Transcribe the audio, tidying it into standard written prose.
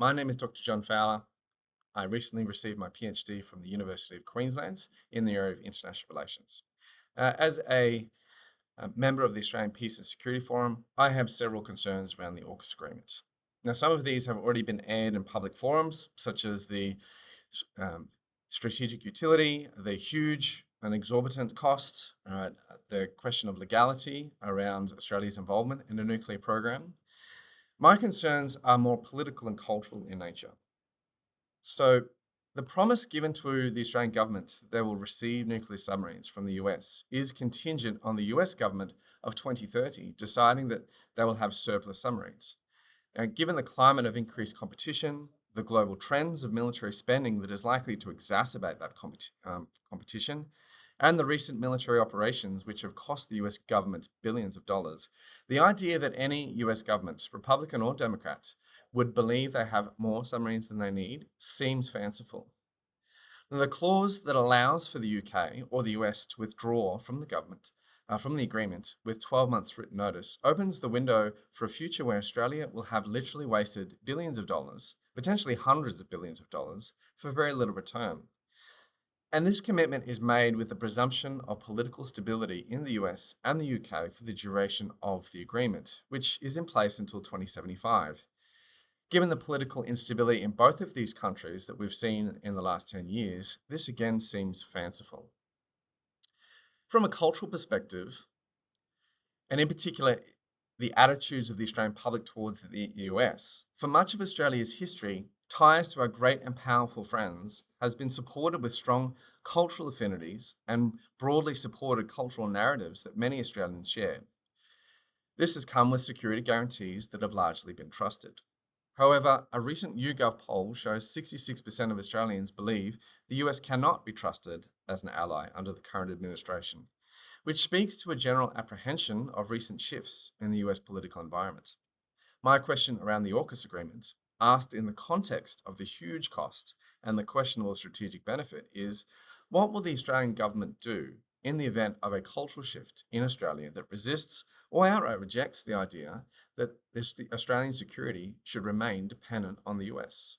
My name is Dr. John Fowler. I recently received my PhD from the University of Queensland in the area of international relations. As a member of the Australian Peace and Security Forum, I have several concerns around the AUKUS agreement. Now, some of these have already been aired in public forums, such as the um, strategic utility, the huge and exorbitant cost, the question of legality around Australia's involvement in a nuclear program. My concerns are more political and cultural in nature. So, the promise given to the Australian government that they will receive nuclear submarines from the US is contingent on the US government of 2030 deciding that they will have surplus submarines. And given the climate of increased competition, the global trends of military spending that is likely to exacerbate that competition, and the recent military operations which have cost the US government billions of dollars, the idea that any US government, Republican or Democrat, would believe they have more submarines than they need seems fanciful. Now, the clause that allows for the UK or the US to withdraw from the from the agreement with 12 months written notice, opens the window for a future where Australia will have literally wasted billions of dollars, potentially hundreds of billions of dollars, for very little return. And this commitment is made with the presumption of political stability in the US and the UK for the duration of the agreement, which is in place until 2075. Given the political instability in both of these countries that we've seen in the last 10 years, this again seems fanciful. From a cultural perspective, and in particular, the attitudes of the Australian public towards the US, for much of Australia's history, ties to our great and powerful friends has been supported with strong cultural affinities and broadly supported cultural narratives that many Australians share. This has come with security guarantees that have largely been trusted. However, a recent YouGov poll shows 66% of Australians believe the US cannot be trusted as an ally under the current administration, which speaks to a general apprehension of recent shifts in the US political environment. My question around the AUKUS agreement, asked in the context of the huge cost and the questionable strategic benefit, is what will the Australian government do in the event of a cultural shift in Australia that resists or outright rejects the idea that the Australian security should remain dependent on the US?